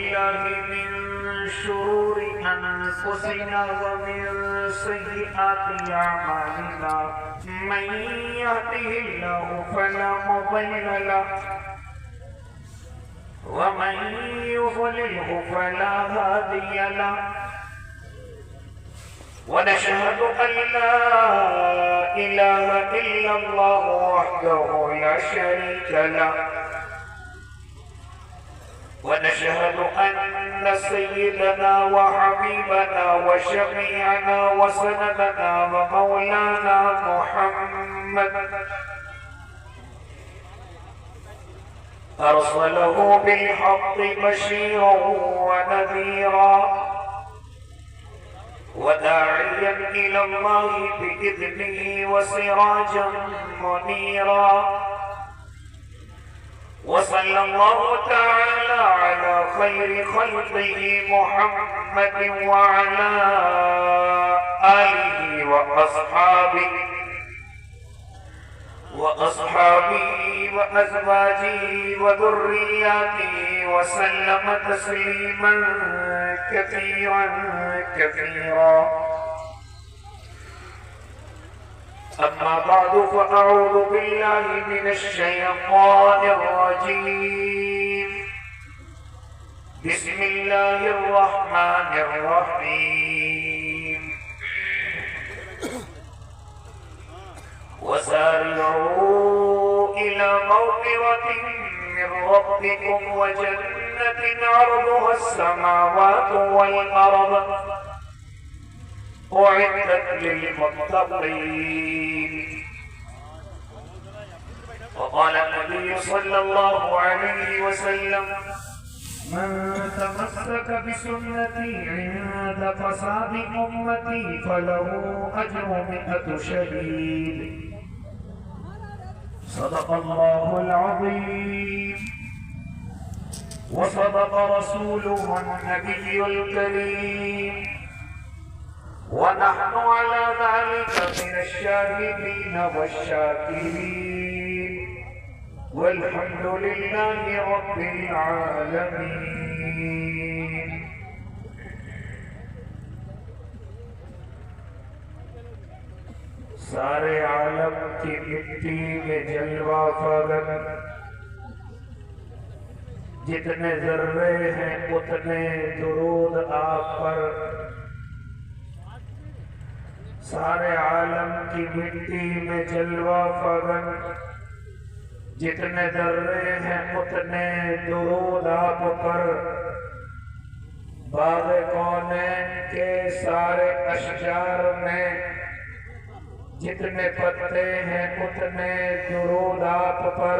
بالله من شرور أنفسنا ومن سيئات أعمالنا من يهده الله فلا مضل له ومن يضلله فلا هادي له ونشهد أن لا إله إلا الله وحده لا شريك له ونشهد أن سيدنا وحبيبنا وشفيعنا وسندنا ومولانا محمد أرسله بالحق بشيرا ونذيرا وداعيا إلى الله بإذنه وسراجا منيرا وصلى الله تعالى على خير خلقه محمد وعلى آله وأصحابه وأزواجه وذرياته وسلم تسليما كثيرا كثيرا. أما بعد فأعوذ بالله من الشيطان الرجيم. بسم الله الرحمن الرحيم. وسارعوا إلى مغفرة من ربكم وجنة عرضها السماوات والأرض أعدت للمتقين. وقال النبي صلى الله عليه وسلم: من تمسك بسنتي عند فساد أمتي فله أجر 100 شهيد. صدق الله العظيم وصدق رسوله النبي الكريم ونحن على ذلك من الشاهدين والشاكرين والحمد لله رب العالمين. سارے عالم کی مٹی میں جلوہ فغن، جتنے ذرے ہیں اتنے درود آپ پر. سارے عالم کی مٹی میں جلوہ فغن، جتنے ذرے ہیں اتنے درود آپ پر. باغ کونین کے سارے اشجار میں جتنے پتے ہیں اتنے درود آپ پر.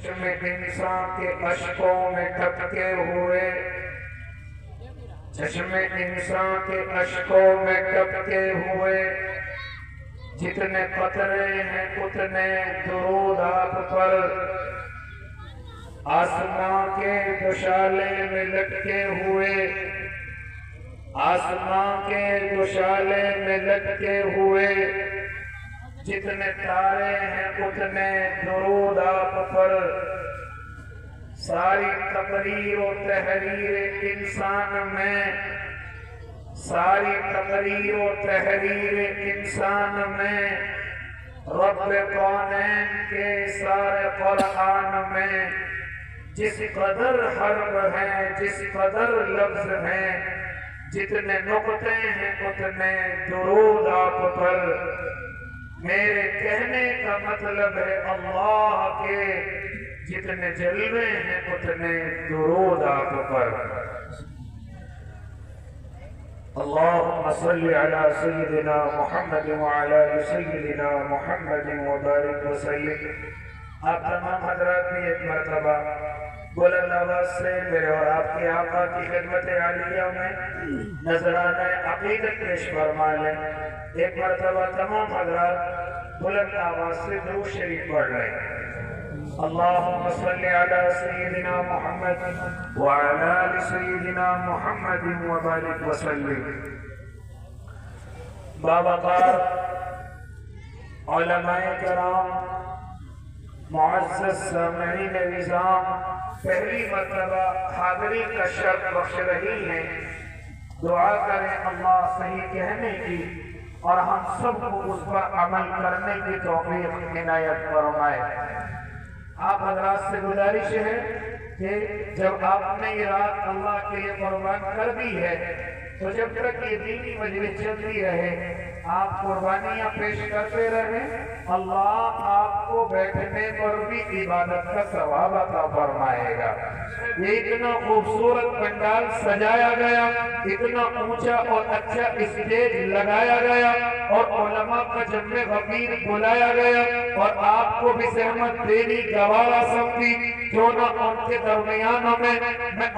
چشم انسان کے اشکوں میں ٹپکے ہوئے، چشم انسان کے اشکوں میں ٹپکے ہوئے جتنے قطرے ہیں اتنے درود آپ پر. آسمان کے دوشالے میں لٹکے ہوئے، آسمان کے دوشالے میں لٹکے ہوئے جتنے تارے ہیں اتنے درود آپ پر. ساری تقریر و تحریر انسان میں، ساری تقریر و تحریر انسان میں، رب کونین کے سارے قرآن میں جس قدر حرف ہیں، جس قدر لفظ ہیں، جتنے نقطے ہیں اتنے درود آپ پر. میرے کہنے کا مطلب ہے اللہ کے جتنے جلوے ہیں اتنے درود آپ پر. اللهم صل على سيدنا محمد وعلى سيدنا محمد وبارك وسلم. آپ تمام حضرات بھی ایک مرتبہ بلند آواز سے میرے اور آپ کے آقا کی خدمت عالیہ میں نذرانہ عقیدت پیش فرما لیں. ایک مرتبہ تمام حضرات بلند آواز سے درود شریف پڑھ لیں. اللهم صل على سيدنا محمد وعلى آل سيدنا محمد وبارك وسلم. باوقار علماء کرام، معزز سامعین نظام، پہلی مرتبہ حاضری کا شرط بخش رہی ہیں، دعا کریں اللہ صحیح کہنے کی اور ہم سب کو اس پر عمل کرنے کی توفیق عنایت فرمائے۔ آپ حضرات سے گزارش ہے کہ جب آپ نے یہ رات اللہ کے لیے قربان کر دی ہے تو جب تک یہ دینی مجلس چلتی رہے آپ قربانیاں پیش کرتے رہیں، اللہ آپ کو بیٹھنے پر بھی عبادت کا ثواب عطا فرمائے گا۔ یہ اتنا خوبصورت پنڈال سجایا گیا، اتنا اونچا اور اچھا اسٹیج لگایا گیا اور علماء کا جمع غفیر بلایا گیا اور آپ کو بھی زحمت دینی گوارا سمجھی، کیوں نہ ان کے درمیانوں میں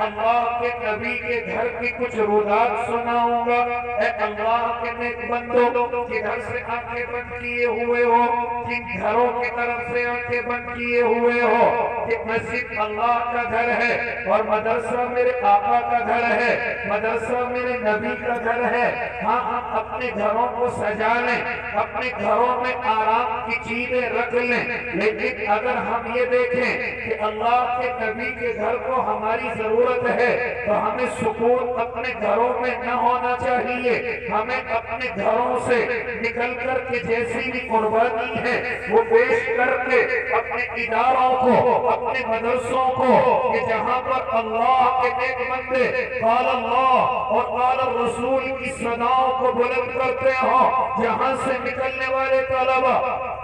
اللہ کے نبی کے گھر کی کچھ رودات سناؤں گا۔ اے اللہ کے نیک بندوں، کدھر سے آنکھیں بند کیے ہوئے ہو، کن گھروں کی طرف سے آنکھیں بند کیے ہوئے ہو، کہ مسجد اللہ کا گھر ہے اور مدرسہ میرے آقا کا گھر ہے، مدرسہ میرے نبی کا گھر ہے۔ ہاں ہم اپنے گھروں کو سجا لیں، اپنے گھروں میں آرام کی چیزیں رکھ لیں، لیکن اگر ہم یہ دیکھیں کہ اللہ کے نبی کے گھر کو ہماری ضرورت ہے تو ہمیں سکون اپنے گھروں میں نہ ہونا چاہیے۔ ہمیں اپنے گھروں سے نکل کر کے جیسی بھی قربانی ہے وہ پیش کر کے اپنے اداروں کو، اپنے مدرسوں کو، کہ جہاں پر اللہ کے نیک بندے قال اللہ اور قال الرسول کی صداؤں کو بلند کرتے ہوں، جہاں سے نکلنے والے طلبہ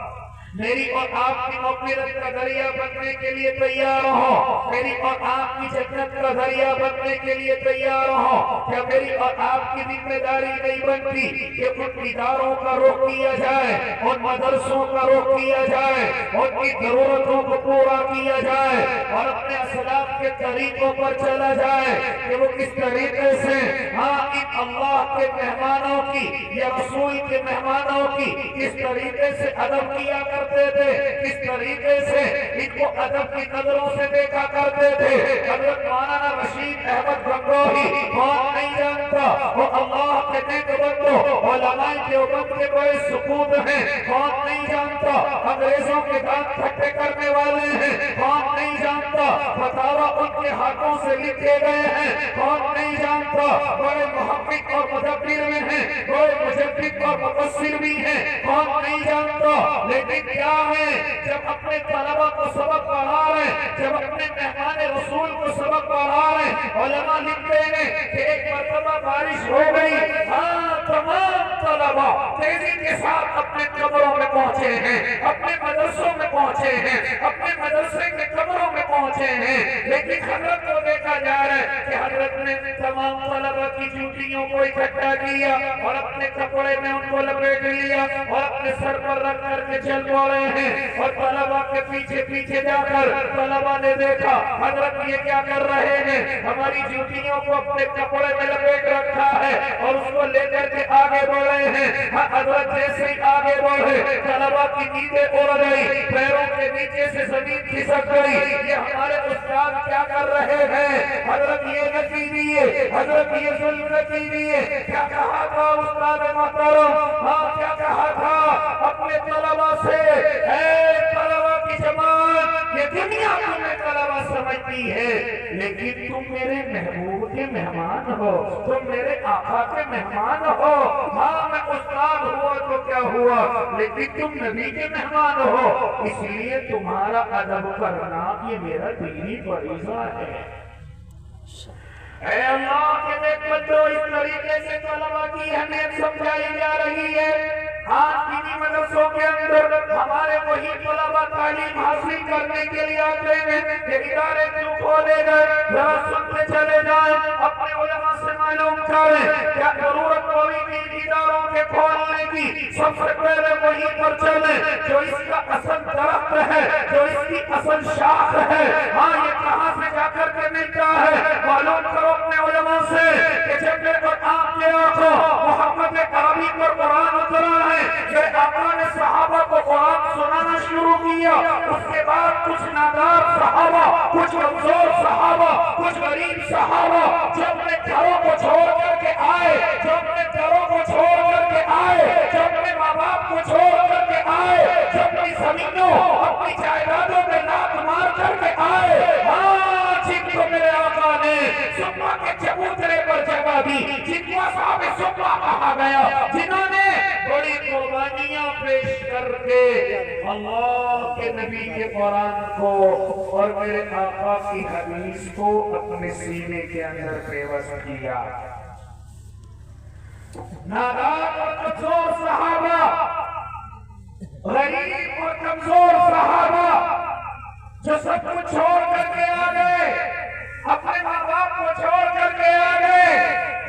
میری اور آپ کی مغفرت کا ذریعہ بننے کے لیے تیار ہو، میری اور آپ کی جنت کا ذریعہ بننے کے لیے تیار ہو۔ کیا میری اور آپ کی ذمہ داری نہیں بنتی کہ ان اداروں کا رخ کیا جائے، ان مدرسوں کا رخ کیا جائے، ان کی ضرورتوں کو پورا کیا جائے اور اپنے اسلاف کے طریقوں پر چلا جائے کہ وہ کس طریقے سے ان اللہ کے مہمانوں کی یا رسول کے مہمانوں کی کس طریقے سے ادب کیا کرتے تھے، کس طریقے سے ان کو ادب کی نظروں سے دیکھا کرتے تھے۔ حضرت مولانا رشید احمد گنگوہی کون نہیں جانتا، وہ اللہ کے نیک بندوں علماء دیوبند کے بڑے سپوت ہیں، کون نہیں جانتا، انگریزوں کے دانت کھٹے کرنے والے ہیں، کون نہیں جانتا، فتاوی ان کے ہاتھوں سے لکھے گئے ہیں، کون نہیں جانتا، بڑے محقق اور مدبر میں ہیں، بڑے مجدد اور مفسر بھی ہیں، کون نہیں جانتا۔ لیکن کیا ہے، جب اپنے طلبہ کو سبق پڑھا رہے ہیں، جب اپنے مہمان رسول کو سبق پڑھا رہے ہیں، علماء لکھتے ہیں کہ ایک مرتبہ بارش ہو گئی، تمام طلبہ تیزی کے ساتھ اپنے قبروں میں پہنچے ہیں، اپنے مدرسوں میں پہنچے ہیں، اپنے مدرسے کے قبروں میں پہنچے ہیں، لیکن حضرت کو دیکھا جا رہا ہے کہ حضرت نے تمام طلبہ کی جوتیوں کو اکٹھا کیا اور اپنے کپڑے میں ان کو لپیٹ لیا اور اپنے سر پر رکھ کر کے چل پڑے ہیں، اور طلبہ کے پیچھے پیچھے جا کر طلبہ نے دیکھا حضرت یہ کیا کر رہے ہیں، ہماری جوتیوں کو اپنے کپڑے میں لپیٹ رکھا ہے اور اس کو لے کر کے آگے بڑھے ہیں۔ حضرت جیسے ہی آگے بڑھے طلبہ کی نیندیں اڑ گئی، پیروں کے نیچے سے زمین کھسک گئی، یہ ہمارے استاد کیا کر رہے ہیں، حضرت یہ نہ کیجیے، حضرت یہ ظلم نہ کیجیے۔ کیا کہا تھا استاد محترم، کیا کہا تھا اپنے طلبہ سے، اے طلبہ کی جماعت، یہ دنیا تمہیں طلبہ سمجھتی ہے لیکن تم میرے محبوب کے مہمان ہو، تم میرے آقا کے مہمان ہو۔ میں استاد ہوا تو کیا ہوا، لیکن تم نبی کے مہمان ہو، اس لیے تمہارا ادب کرنا یہ میرا دینی فریضہ ہے۔ اے اللہ کے نیک بندوں، اس طریقے سے طلبہ کی اہمیت سمجھائی جا رہی ہے۔ آج دینی مدرسوں کے اندر ہمارے وہی طلبہ تعلیم حاصل کرنے کے لیے آتے ہیں، یہ ادارے کیوں کھولے گئے، ذرا سنتے چلے جائیں، اپنے علماء سے معلوم کریں کیا ضرورت ہوئی کہ اداروں کے کھولنے کی، سب سے پہلے وہی پر چلیں جو اس کا اصل درخت ہے، جو اس کی اصل شاخ ہے۔ یہ کہاں سے جا کر کے ملتا ہے، معلوم کرو اپنے علماء سے کہ جب میرے پر آپ کے آقا محمد عربی پر قرآن اترا ہے، جب آقا نے صحابہ کو قرآن سنانا شروع کیا، اس کے بعد کچھ نادار صحابہ، کچھ کمزور صحابہ، کچھ غریب صحابہ جو اپنے گھروں کو چھوڑ کر کے آئے، جو اپنے گھروں کو چھوڑ کر کے آئے، جو اپنے ماں باپ کو چھوڑ کر کے آئے، جو اپنی زمینوں اپنی جائیدادوں میں لات مار کر کے آئے، صفہ کے چبوترے پر جگہ دی، جن کو اصحاب صفہ کہا گیا، جنہوں نے بڑی قربانیاں پیش کر کے اللہ کے نبی کے قرآن کو اور میرے آقا کی حدیث کو اپنے سینے کے اندر پیوست کیا۔ نادار اور کمزور صحابہ، غریب اور کمزور صحابہ جو سب کچھ چھوڑ کر کے آ گئے، اپنے ماں باپ کو چھوڑ کر کے آ گئے،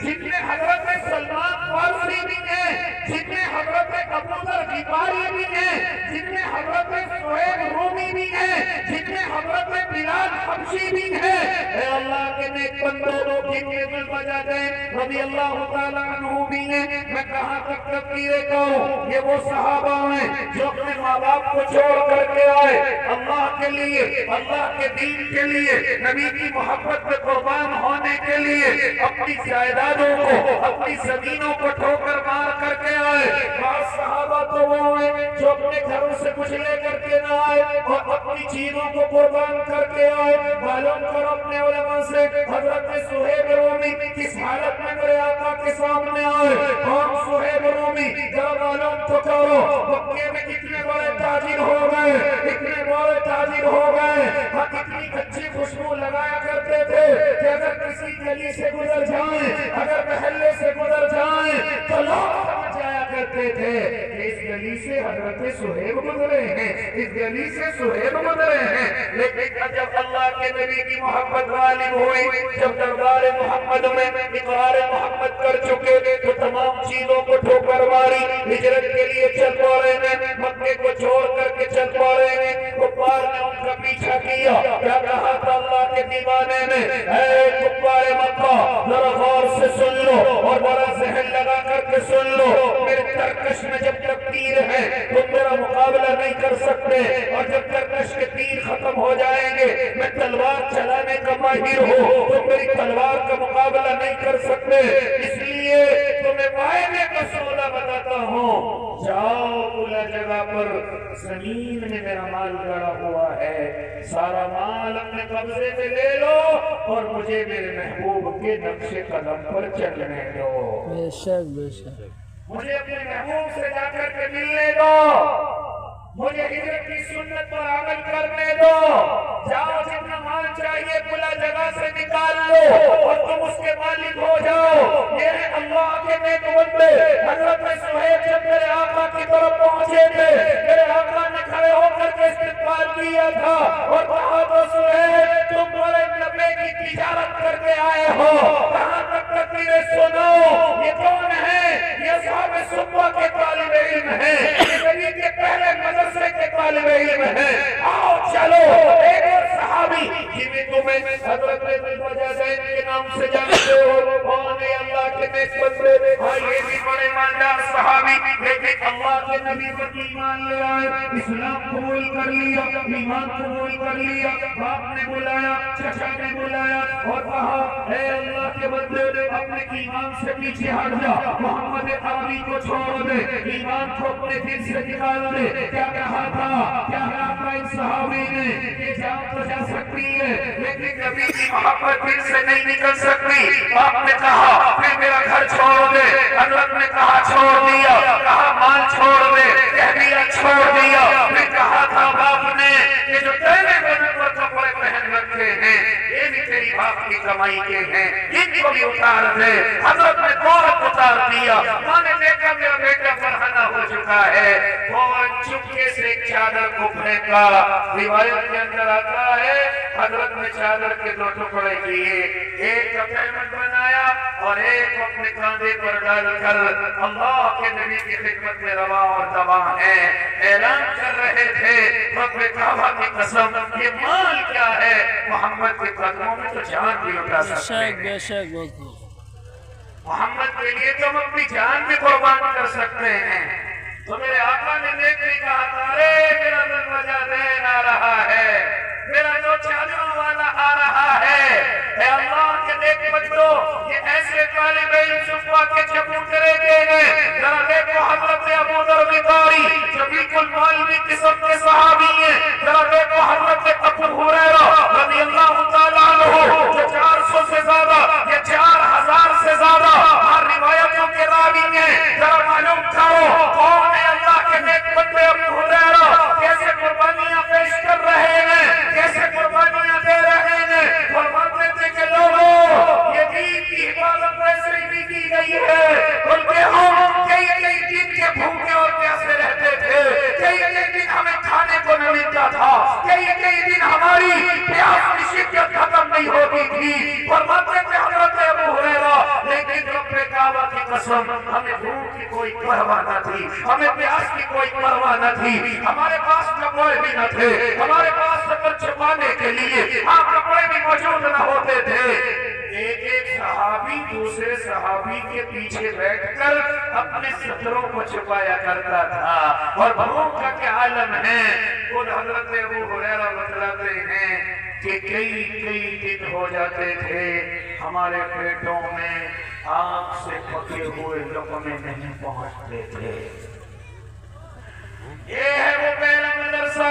جن میں حضرت سلمان فارسی بھی ہیں، جن میں حضرت ابو ذر غفاری بھی ہیں، جن میں حضرت سہیب رومی بھی ہیں، جن میں حضرت بلال حبشی بھی ہیں۔ اے اللہ کے نیک بندوں، جن کے دل بجا دیں رضی اللہ تعالیٰ عنہ بھی ہیں۔ میں کہاں تک تذکیرے کروں، یہ وہ صحابہ ہیں جو اپنے ماں باپ کو چھوڑ کر کے آئے، اللہ کے لیے، اللہ کے دین کے لیے، نبی کی محبت میں قربان ہونے کے لیے اپنی جائیدادوں کو، اپنی زمینوں کو ٹھوکر مار کر کے آئے۔ بعض صحابہ تو وہ ہیں جو اپنے گھروں سے کچھ لے کر کے نہ آئے اور اپنی چیزوں کو قربان کر کے آئے۔ معلوم کرو اپنے علماء سے، حضرت سہیب رومی کس حالت میں میرے آقا کے سامنے آئے؟ کون سہیب رومی؟ ذرا معلوم تو کرو۔ مکے میں کتنے بڑے تاجر ہو گئے، اتنے بڑے تاجر ہو گئے، ہاں کتنی اچھی خوشبو لگایا کرتے تھے کہ اگر کسی گلی سے گزر جائیں، اگر محلے سے گزر جائیں تو لوگ سمجھ جایا کرتے تھے کہ اس گلی سے حضرت سہیب گزرے ہیں، اس گلی سے سہیب گزرے ہیں۔ لیکن جب اللہ کے نبی کی محبت غالب ہوئی، جب دربار محمد میں اقرار محمد کر چکے تو تمام چیزوں کو ٹھوکر ماری، ہجرت کے لیے چل پڑے ہیں، مکے کو چھوڑ کر کے چل پڑے ہیں۔ کفار نے ان کا پیچھا کیا، کیا کہا تھا اللہ کے دیوانے نے؟ اے کفار مکہ، ذرا غور سے سن لو اور بڑا ذہن لگا کر کے سن لو، میرے ترکش میں جب تک تیر ہے تم میرا مقابلہ نہیں کر سکتے، اور جب ترکش کے تیر ختم ہو جائیں گے میں تلوار چلانے کا ماہر ہوں، تم میری تلوار کا مقابلہ نہیں کر سکتے، اس لیے تمہیں وعدے کا سودا بتاتا ہوں، جاؤ کھلا جگہ پر زمین میں میرا مال گڑا ہوا ہے، سارا مال اپنے قبضے میں لے لو اور مجھے میرے محبوب کے نقش قدم پر چلنے دو، بے شک بے شک، مجھے اپنے محبوب سے جا کر کے ملنے دو، مجھے ہجرت کی سنت پر عمل کرنے دو، جاؤ جتنا مال چاہیے کھلا جگہ سے نکال لو اور تم اس کے مالک ہو جاؤ۔ یہ ہے اللہ کے نیک بندے۔ حضرت سہیب جب میرے آقا کی طرف پہنچے تھے، میرے آقا نے کھڑے ہو کر کے استقبال کیا تھا اور کہا تو سہیب تم بڑے نبے کی تجارت کر کے آئے ہو، کہاں تک تقریریں سنو، یہ کون ہے؟ یہ اصحاب صفہ کے طالب علم ہیں، یہ نبی کے پہلے مدرسے کے طالب علم ہیں، آؤ چلو۔ ایک اور صحابی جنہیں تمہیں حضرت زین کے نام سے جانتے ہو، کون ہے؟ اللہ کے نیک بندے، ہاں یہ بھی بڑے مالدار صحابی، لیکن اللہ کے نبی پر ایمان لے آئے، اسلام قبول کر لیا، ایمان قبول کر لیا۔ باپ نے بلایا، چچا نے بلایا اور کہا اے اللہ کے بندے اپنے ایمان سے پیچھے ہٹ جا، محمد عربی کو چھوڑ دے، ایمان کو اپنے دل سے نکال دے۔ کیا کہا تھا؟ کیا کہا تھا ان صحابی نے؟ یہ جان تو جا سکتی ہے لیکن نبی کی محبت دل سے نہیں نکل سکتی۔ آپ نے کہا پھر میرا گھر چھوڑ دے، حضرت نے کہا چھوڑ دیا، کہا مال چھوڑ دے، کہہ دیا چھوڑ دیا۔ پھر کہا تھا باپ نے یہ جو تیرے بدن پر کپڑے پہن رکھے ہیں یہ بھی تیری باپ کی کمائی کے ہیں، ان کو بھی اتار دے۔ حضرت نے فوراً اتار دیا۔ ماں نے دیکھا میرا بیٹا فرحانہ ہو چکا ہے، فوراً چپکے سے ایک چادر کو پھینکا۔ روایت کے اندر آتا ہے حضرت نے چادر کے دو ٹکڑے کیے، ایک کا پیمنٹ بنایا اور ایک اپنے کاندھے پر ڈال کر اللہ کے نبی کی خدمت میں روا اور دوا ہے، اعلان کر رہے تھے رب کعبہ کی قسم یہ مال کیا ہے، محمد کے قدموں میں تو جان بھی لٹا سکتے ہیں، بے شک محمد کے لیے تو ہم اپنی جان بھی قربان کر سکتے ہیں۔ تو میرے آقا نے دیکھ کے کہا تھا رے میرا دروازہ دین آ رہا ہے، میرا جو چادروں والا آ رہا ہے، اے اللہ کے نیک بندو یہ ایسے طالب علم صفہ کے چبوترے کے ہیں۔ ذرا دیکھو حضرت ابو ذر غفاری جو بالکل مولوی قسم کے صحابی ہیں، ذرا دیکھو حضرت ابو ہریرہ رضی اللہ تعالیٰ عنہ جو 400 سے زیادہ ہوئی تھی، فرماتے تھے حضرت ابو ہریرہ لیکن رب کعبہ کی قسم ہمیں بھوک کی کوئی پرواہ نہ تھی، ہمیں پیاس کی کوئی پرواہ نہ تھی، ہمارے پاس کپڑے بھی نہ تھے، ہمارے پاس سفر چھپانے کے لیے کپڑے بھی موجود نہ ہوتے تھے۔ ایک صحابی دوسرے صحابی کے پیچھے بیٹھ کر اپنے ستروں کو چھپایا کرتا تھا، اور بھوک کا کیا عالم ہے۔ خود حضرت ابو ہریرہ بتلاتے ہیں کہ کئی دن ہو جاتے تھے ہمارے پیٹوں میں آگ سے پکے ہوئے لقمے نہیں پہنچتے تھے۔ یہ ہے وہ پہلا مدرسہ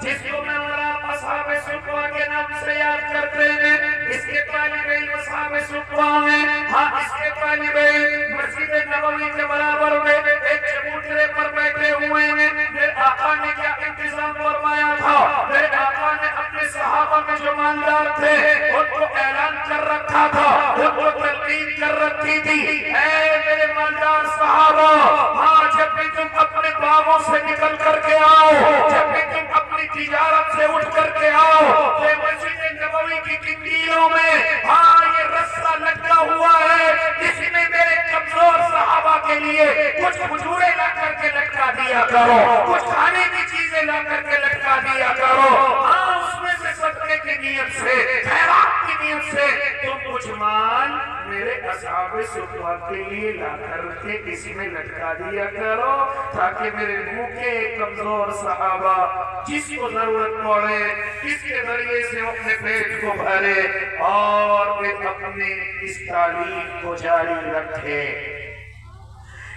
جس کو مولانا اصحاب صفوہ کے نام سے یاد کرتے ہیں۔ اس کے طالب علم اصحاب صفوہ ہیں، ہاں اس کے طالب علم مسجد نبوی کے برابر میں ایک چبوترے پر بیٹھے ہوئے ہیں۔ میرے آقا نے کیا انتظام فرمایا تھا، میرے آقا نے اپنے صحابہ میں جو مالدار تھے ان کو اعلان کر رکھا تھا، ان کو تلقین کر رکھی تھی، اے میرے مالدار صحابہ، ہاں جب بھی تم اپنے باغوں سے نکل کر کے آؤ، جب بھی تم اپنی تجارت سے اٹھ کر کے آؤ، تو مسجد نبوی کی کنڈیلوں میں ہاں یہ رسہ لٹکا ہوا ہے، اس میں میرے کمزور صحابہ کے لیے کچھ کھجورے لا کر کے لٹکا دیا کرو، کچھ کھانے کی چیزیں لا کر کے لٹکا دیا کرو، ہاں اس میں سے صدقے کی نیت سے، خیرات کی نیت سے تم کچھ مال میرے اصحاب صفوہ کے لیے لا کر کے اس میں لٹکا دیا کرو، تاکہ میرے بھوکے کمزور صحابہ جس کو ضرورت پڑے اس کے ذریعے سے اپنے پیٹ کو بھرے اور پھر اپنے اس تعلیم کو جاری رکھے۔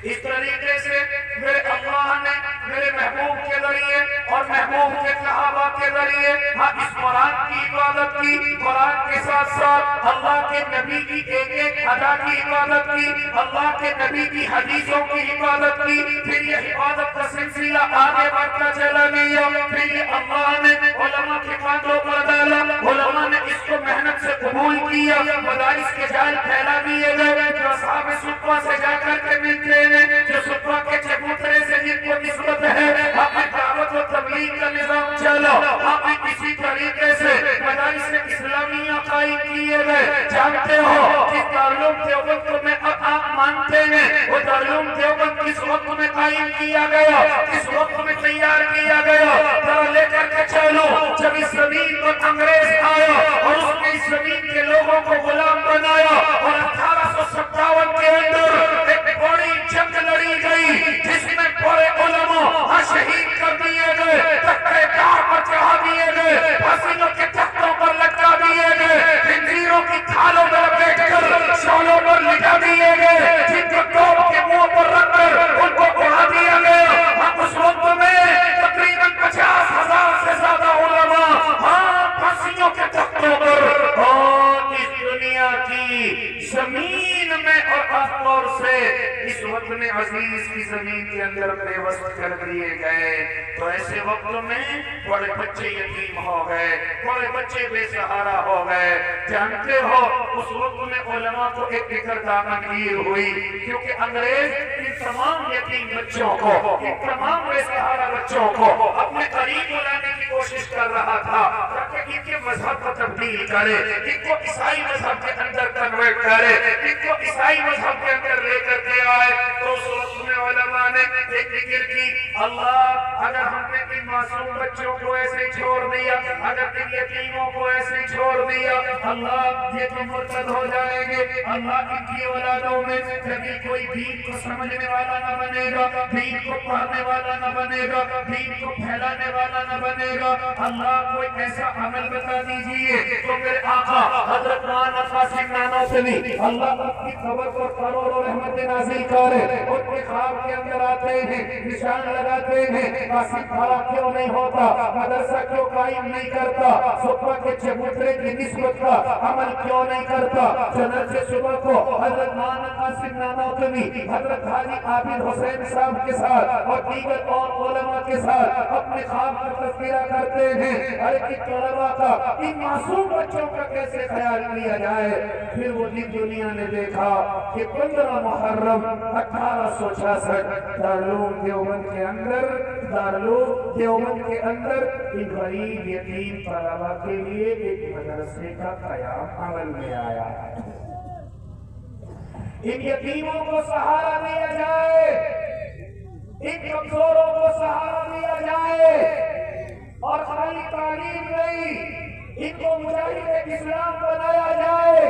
اس طریقے سے میرے اللہ نے میرے محبوب کے ذریعے اور محبوب کے صحابہ کے ذریعے اس قرآن کی عبادت کی، قرآن کے ساتھ ساتھ اللہ کے نبی کی ایک ادا کی عبادت کی، اللہ کے نبی کی حدیثوں کی عبادت کی، پھر یہ عبادت کا سلسلہ آگے بڑھتا چلا گیا، پھر یہ اللہ نے علماء کے کاندھوں پر ڈالا، علماء نے اس کو محنت سے قبول کیا، مدارس کے جال پھیلا دیے گئے، جو اصحاب صفوہ سے جا کر کے ملتے ہیں، جو صفوہ کے چبوترے سے جن کو نسبت ہے، اپنی دعوت و تبلیغ کا نظام چلا، اپنی کسی طریقے سے مدارس اسلامیہ قائم کیے گئے۔ جانتے ہو کہ دارالعلوم دیوبند کو میں آپ مانتے ہیں، وہ دارالعلوم دیوبند کس وقت میں قائم کیا گیا، کس وقت میں تیار کیا گیا، ذرا لے کر کے چلو۔ جب اس زمین پر انگریز آیا اور اس نے اس زمین کے لوگوں کو غلام بنایا، اور 1857 کے اندر ایک بڑی جنگ لڑی گئی جس میں بڑے علماء شہید کر دیے گئے، تختے دار پر چڑھا دیے گئے، پھانسیوں کے تختوں پر لٹکا دیے گئے، خنزیروں کی کھالوں میں بیٹھ کر شعلوں پر لٹا دیے گئے، جن کو توپ کے منہ پر رکھ کر ان کو اڑا دیا گیا۔ ہم اس وقت میں تقریباً 50,000 سے زیادہ علماء پھانسیوں کے تختوں پر اور اس دنیا کی زمین میں اور خاص طور سے اس وطن عزیز کی زمین کے اندر بے وسط کر دیے گئے۔ تو ایسے وقت میں بڑے بچے یتیم ہو گئے، بڑے بچے بے سہارا ہو گئے۔ جانتے ہو اس وقت میں علماء کو ایک فکر دامنگیر ہوئی، کیونکہ انگریز ان تمام یتیم بچوں کو، ان تمام بے سہارا بچوں کو اپنے قریب لانے کی کوشش کر رہا تھا تاکہ ان کے مذہب کو تبدیل کرے، ان کو عیسائی مذہب کے اندر کنورٹ کرے، ان کو عیسائی مذہب کے اندر لے کر کے آئے۔ تو اس وقت میں علماء نے ایک ذکر کی، اللہ اگر ہم نے ان معصوم بچوں کو ایسے ہی چھوڑ دیا، اگر ان یتیموں کو ایسے ہی چھوڑ دیا، اللہ یہ تو مرتد ہو جائیں گے، اللہ ان کی اولادوں میں کبھی کوئی دین کو سمجھنے والا نہ بنے گا، دین کو پڑھنے والا نہ بنے گا، دین کو پھیلانے والا نہ بنے گا، اللہ کوئی ایسا عمل بتا دیجئے۔ تو میرے آقا حضرت مولانا قاسم نانوتوی اللہ اپنی قبر پر کروڑوں رحمت نازل کرے، ان کے خواب کے اندر آتے ہیں، نشان لگاتے ہیں، قاسم کھڑا کیوں نہیں ہوتا، مدرسہ کیوں قائم نہیں کرتا، صفوہ کے چبوترے کی نسبت کا عمل کیوں نہیں کرتا۔ چنانچہ صبح کو حضرت مولانا قاسم نانوتوی حضرت حاجی عابد حسین صاحب کے ساتھ اور دیگر اور علماء کے ساتھ اپنے خواب کا تذکرہ کرتے ہیں، ارے کہ طلباء کا ان معصوم بچوں کا کیسے خیال کیا جائے۔ پھر وہ دنیا نے دیکھا کہ 15 محرم 1866 دارالعلوم دیوبند کے اندر دارالعلوم دیوبند کے اندر ان غریب یتیم طلبا کے لیے ایک مدرسے کا قیام عمل میں آیا ہے۔ ان یتیموں کو سہارا دیا جائے، ان کمزوروں کو سہارا دیا جائے، اور خالی تعلیم نہیں، ان کو مجاہد اسلام بنایا جائے،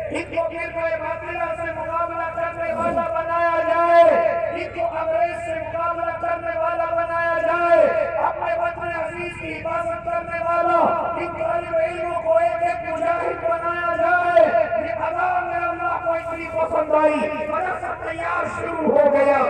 ان کو فرقہ باطلہ سے مقابلہ کرنے والا بنایا جائے، ان کو انگریز سے مقابلہ کرنے والا بنایا جائے، اپنے وطن عزیز کی حفاظت کرنے والا ان طالب علموں کو ایک مجاہد بنایا جائے۔ یہ اذان میں اللہ کو اتنی پسند آئی، مدرسہ تیار شروع ہو گیا۔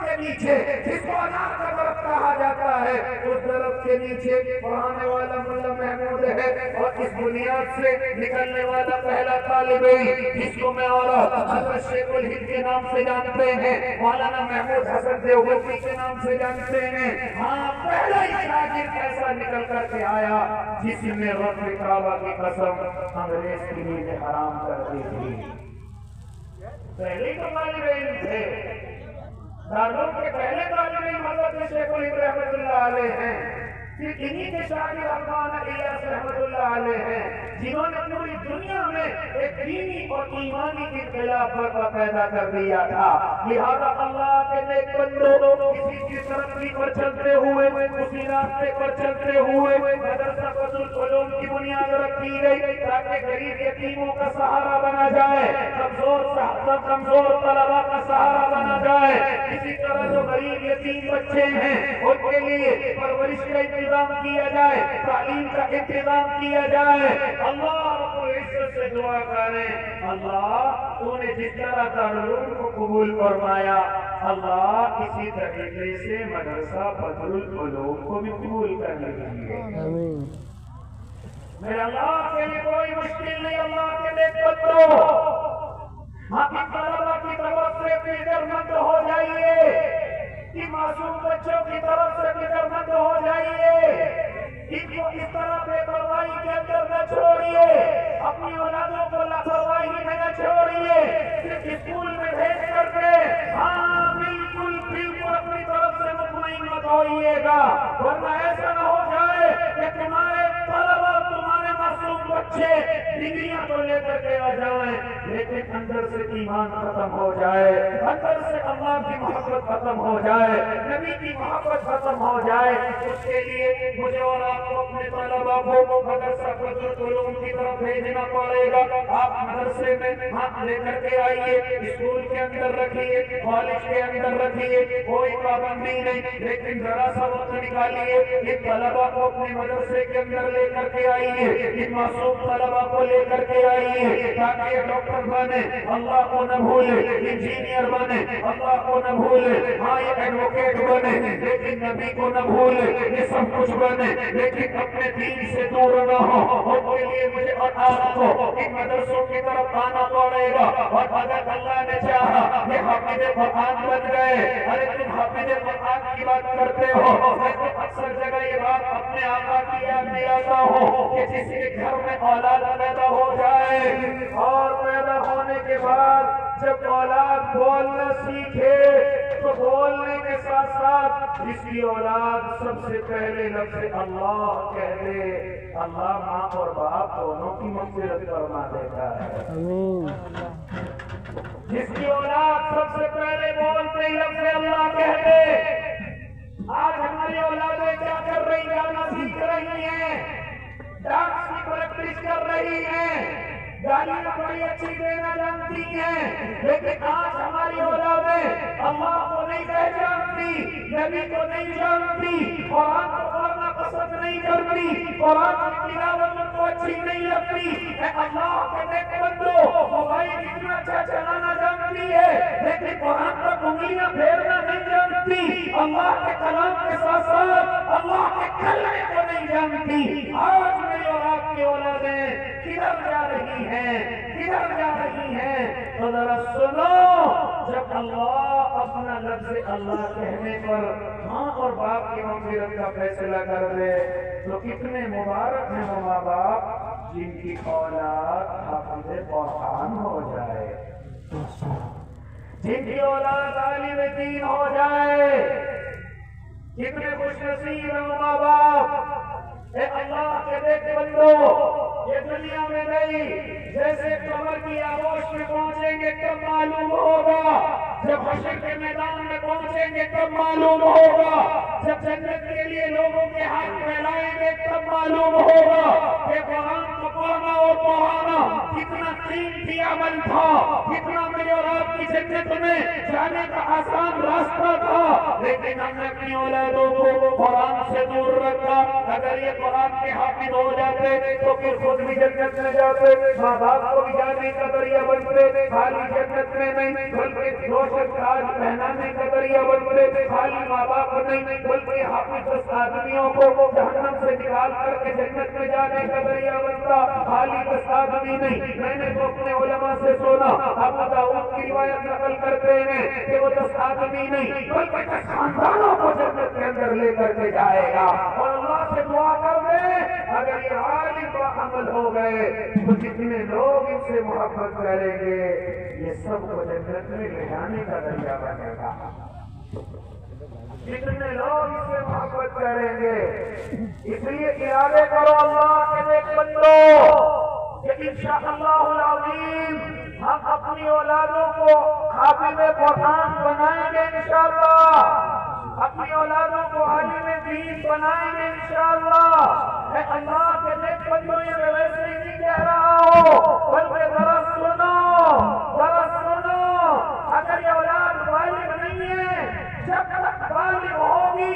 کے نیچے جس کو انار کا درخت کہا جاتا ہے، اس درخت کے نیچے پڑھانے والا ملا محمود ہے، اور اس بنیاد سے نکلنے والا پہلا طالب علم جس کو میں اور حضرت شیخ الہند کے نام سے جانتے ہیں، مولانا محمود حسن دیوبندی کے نام سے جانتے ہیں، ہاں پہلا ہی شاگرد ایسا نکل کر کے آیا جس نے رب کعبہ کی قسم انگریز کے لیے حرام کر دی تھی۔ پہلے تو طالب علم تھے، دارالعلوم کے پہلے طالب علم حضرت شیخ الہند رحمۃ اللہ علیہ ہیں، پھر انہی کے شاگرد افغان الیاس رحمۃ اللہ علیہ ہیں، جنہوں نے پوری دنیا میں ایک دینی اور ایمانی انقلاب برپا پیدا کر دیا تھا۔ لہذا اللہ کے نیک بندوں، کسی کی ترقی پر چلتے ہوئے، اسی راستے پر چلتے ہوئے مدرسہ فضل العلوم کی بنیاد رکھی گئی تاکہ غریب یتیموں کا سہارا بنا جائے، کمزور طلبا کا سہارا بنا جائے۔ اسی طرح جو غریب یتیم بچے ہیں ان کے لیے پرورش کا انتظام کیا جائے، تعلیم کا انتظام کیا جائے۔ اللہ رب العزت سے دعا کریں، اللہ تو نے جس طرح دارالعلوم کو قبول فرمایا، اللہ اسی طریقے سے مدرسہ فضل العلوم کو بھی قبول کر لیجیے۔ آمین۔ میرے اللہ کے لیے کوئی مشکل نہیں، اللہ کے نیک بندوں، آپ ان طلبا کی طرف سے فکر مند ہو جائیے، ان معصوم بچوں کی طرف سے فکر مند ہو جائیے، ان کو اس طرح بے پرواہی کے اندر نہ چھوڑیے، اپنی اولادوں کو لاپرواہی میں نہ چھوڑیے، صرف اسکول میں بھیج کر کے ہاں بالکل اپنی طرف سے مطمئن مت ہوئیے گا، ورنہ ایسا نہ ہو جائے کہ تمہارے طلبا، تمہارے معصوم بچے ڈگریاں تو لے کر کے آ جائیں لیکن اندر سے ایمان ختم ہو جائے، اندر سے اللہ کی محبت ختم ہو جائے، نبی کی محبت ختم ہو جائے۔ اس کے لیے مجھے اور آپ کو اپنے طلبا کو مدرسہ فضل العلوم کی طرف بھیجنا پڑے گا۔ آپ مدرسے میں ہاتھ لے کر کے آئیے، اسکول کے اندر رکھیے، کالج کے اندر رکھیے، کوئی پابندی نہیں، لیکن ذرا سا وقت نکالیے، ان طلبا کو اپنے مدرسے کے اندر لے کر کے آئیے، ان معصوم طلبا کو لے کر کے آئیے تاکہ ڈاکٹر بنے، اللہ کو نہ بھولے، انجینئر بنے، اللہ کو نہ بھولے، ہاں یہ ایڈوکیٹ بنے لیکن نبی کو نہ بھولے، یہ سب کچھ بنے لیکن اپنے دین سے دور نہ ہو۔ اور کے لیے مجھے اور آپ کو ان مدرسوں کی طرف آنا پڑے گا، اور اگر اللہ نے چاہا یہ حافظ قرآن بن گئے، ارے تم حافظ قرآن کی بات کرتے ہو، میں تو اکثر جگہ یہ بات اپنے آقا کی یاد دلاتا ہوں کہ جس کے گھر میں اولاد پیدا ہو جائے اور پیدا ہونے کے بعد جب اولاد بولنا سیکھے تو بولنے کے ساتھ ساتھ جس کی اولاد سب سے پہلے لفظ اللہ کہہ دے، اللہ ماں اور باپ دونوں کی مغفرت فرما دیتا ہے۔ آمین۔ جس کی اولاد سب سے پہلے بولتے ہی لفظ اللہ کہہ دے۔ آج ہماری اولادیں کیا کر رہی ہیں؟ گانا سیکھ رہی ہیں، ڈانس کی پریکٹس کر رہی ہیں، گالیاں بڑی اچھی دینا جانتی ہیں، لیکن آج ہماری اولادیں اللہ کو نہیں پہچانتی، نبی کو نہیں جانتی، قرآن کو پڑھنا پسند نہیں کرتی، قرآن کی تلاوت ان کو اچھی نہیں لگتی۔ اے اللہ کے نیک بندو، موبائل اتنا اچھا چلانا جانتی ہے لیکن قرآن پر انگلیاں پھیرنا نہیں جانتی، اللہ کے کلام کے ساتھ ساتھ اللہ کے کلمے کو نہیں جانتی۔ آج میری اور آپ کی اولادیں کدھر جا رہی ہیں، کدھر جا رہی ہیں؟ تو ذرا سنو، جب اللہ اپنا لفظ اللہ کہنے پر ماں اور باپ کی مغفرت کا فیصلہ کر دے تو کتنے مبارک ہیں وہ ماں باپ جن کی اولاد حافظ قرآن ہو جائے، جن کی اولاد عالم دین ہو جائے۔ کتنے خوش نصیب ہیں ماں باپ، اے اللہ کے نیک بندو، یہ دنیا میں نہیں، جیسے قبر کی آغوش میں پہنچیں گے تب معلوم ہوگا، جب حشر کے میدان میں پہنچیں گے تب معلوم ہوگا، جب جنت کے لیے لوگوں کے ہاتھ پھیلائیں گے تب معلوم ہوگا کہ قرآن کو پڑھنا اور پڑھانا کتنا قیمتی عمل تھا، کتنا میرے اور آپ کی جنت میں جانے کا آسان راستہ تھا، لیکن ہم نے اپنی اولادوں کو قرآن سے دور رکھا۔ اگر یہ قرآن کے حافظ ہو جاتے تو پھر خود بھی جنت میں جاتے، ماں باپ کو بھی جانے کا ذریعہ بنتے، خالی جنت میں نہیں بلکہ روشن تاج پہنانے کا ذریعہ بنتے، خالی ماں باپ نہیں بلکہ حافظ آدمیوں کو جہنم سے نکال کر کے جنت میں جانے کا ذریعہ بنتا، خالی دس آدمی نہیں۔ میں نے تو اپنے علماء سے سنا، ابو داؤد کی روایت نقل کرتے ہیں کہ وہ 10 آدمی نہیں بلکہ 10 خاندانوں کو جنت کے اندر لے کر کے جائے گا۔ اور اللہ سے دعا کر دے اگر یہ عالم کا عمل ہو گئے تو جتنے لوگ ان سے محبت کریں گے یہ سب کو جنت میں لے جانے کا ذریعہ بنے گا۔ جتنے لوگ اس سے محبت کریں گے، اس لیے ارادے کرو اللہ کے نیک بندو کہ انشاءاللہ العظیم ہم اپنی اولادوں کو حافظ قرآن بنائیں گے، انشاءاللہ اپنی اولادوں کو عالم دین بنائیں گے انشاءاللہ۔ اے اللہ کے نیک بندو، یہ میں ویسے ہی نہیں کہہ رہا ہوں بلکہ ذرا سنو، اگر یہ اولاد بالغ نہیں ہے، جب تک بالغ ہوگی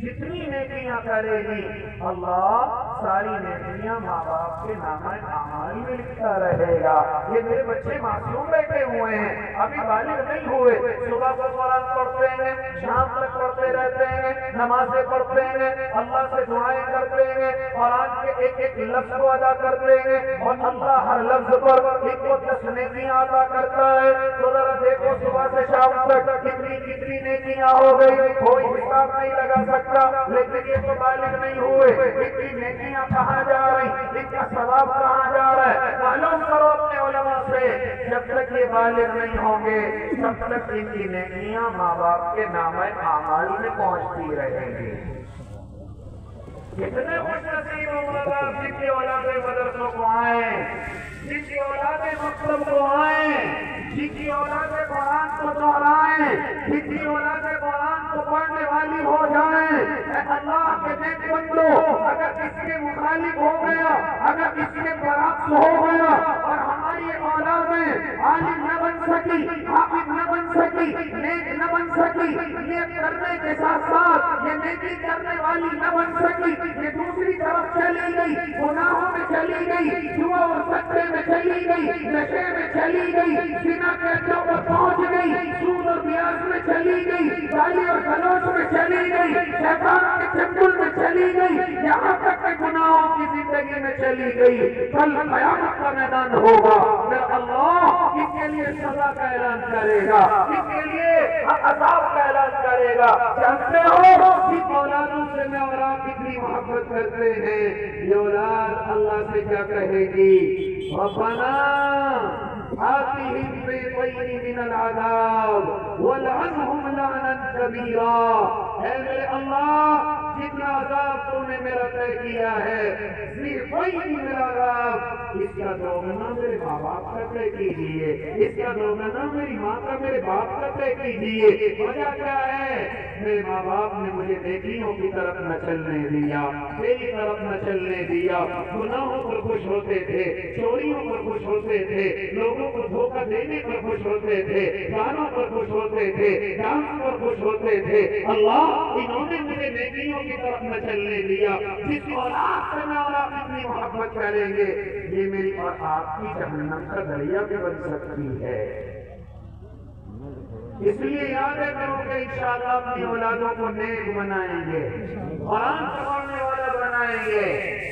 جتنی نیکیاں کرے گی اللہ ساری نیکیاں ماں باپ کے نامہ اعمال میں لکھتا رہے گا۔ یہ میرے بچے معصوم بیٹھے ہوئے ہیں، ابھی بالغ نہیں ہوئے، صبح کو قرآن پڑھتے ہیں، شام تک پڑھتے رہتے ہیں، نمازیں پڑھتے ہیں، اللہ سے دعائیں کرتے ہیں، قرآن کے ایک ایک لفظ کو ادا کرتے ہیں اور اللہ ہر لفظ پر 10 نیکیاں ادا کرتا ہے۔ تو ذرا دیکھو صبح سے شام تک کتنی نیکیاں ہو گئی، کوئی حساب نہیں لگا سکتا، لیکن یہ تو بالغ نہیں ہوئے، اتنی نیکیاں کہاں جا رہی، ان کا ثواب کہاں جا رہا ہے؟ معلوم کرو اپنے علماء سے، جب تک یہ بالغ نہیں ہوں گے تب تک ان کی نیکیاں ماں باپ کے نامہ اعمال میں پہنچتی رہیں گی۔ کتنے خوش نصیب ماں باپ جن کی اولادیں مدرسوں کو آئیں، جن کی اولادیں مکتب کو آئیں، جن کی اولادیں قرآن کو دہرائیں، جن کی اولادیں قرآن کو پڑھنے والی ہو جائیں۔ اے اللہ کے نیک بندو، اگر کس کے مخالف ہو گیا، اگر کس کے برعکس ہو گیا اور ہماری اولادیں عالم نہ بن سکی، حافظ نہ بن سکی، نیک نہ بن سکی، نیک کرنے کے ساتھ ساتھ یہ نیکی کرنے والی نہ بن سکی، یہ دوسری طرف چلی گئی، گناہوں میں چلی گئی، جوا اور سکتے میں چلی گئی، نشے میں چلی گئی، زنا کے اڈوں پر پہنچ گئی، سود اور بیاج میں چلی گئی، گالی اور گلوچ میں چلی گئی، شیطان کے چنگل میں چلی گئی، یہاں تک کہ گناہوں کی زندگی میں چلی گئی، کل قیامت کا میدان ہوگا، پھر اللہ اس کے لیے سزا کا اعلان کرے گا، اس کے لیے عذاب کا اعلان کرے گا۔ جانتے ہو جن اولادوں سے میں اور آپ کتنی محبت کرتے ہیں، یہ اولاد اللہ سے کیا کہے گی؟ ربنا آتهم ضعفين من العذاب والعنهم لعنا كبيرا۔ اے میرے اللہ جتنا عذاب تو نے میرا طے کیا ہے، ضعفين من العذاب، اس کا دوگنا میرے ماں باپ کا طے کیجیے، اس کا دوگنا میری ماں کا میرے باپ کا طے کیجیے۔ وجہ کیا ہے؟ میرے ماں باپ نے مجھے نیکیوں کی طرف نہ چلنے دیا، میری طرف نہ چلنے دیا، گناہوں پر خوش ہوتے تھے، چوریوں پر خوش ہوتے تھے، لوگوں کو دھوکہ دینے پر خوش ہوتے تھے، گانوں پر خوش ہوتے تھے، ڈانس پر خوش ہوتے تھے۔ اللہ انہوں نے مجھے نیکیوں کی طرف نہ چلنے دیا۔ جس اولاد سے میں اور آپ اتنی محبت کریں گے یہ میری اور آپ کی جہنم کا ذریعہ بھی بن سکتی ہے۔ اس لیے یاد کرو کہ انشاءاللہ اپنی اولادوں کو نیک بنائیں گے، قرآن کا پڑھنے والا بنائیں گے،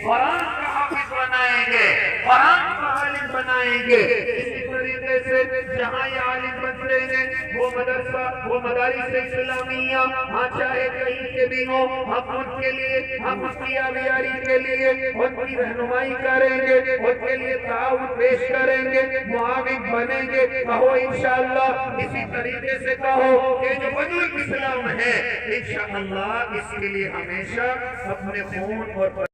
قرآن کا حافظ بنائیں گے، قرآن کا عالم بنائیں گے۔ اسی طریقے طریقے سے جہاں یہ عالم بنتے ہیں وہ مدرسہ وہ مدارس اسلامیہ ہاں چاہے کہیں کے بھی ہوں ہم ان کے لیے ہم اس کی آبیاری کے لیے ان کی رہنمائی کریں گے ان کے لیے تعاون پیش کریں گے معاون بنیں گے کہو انشاءاللہ اسی طریقے سے کہو کہ جو بنو اسلام ہے انشاءاللہ اس کے لیے ہمیشہ اپنے خون اور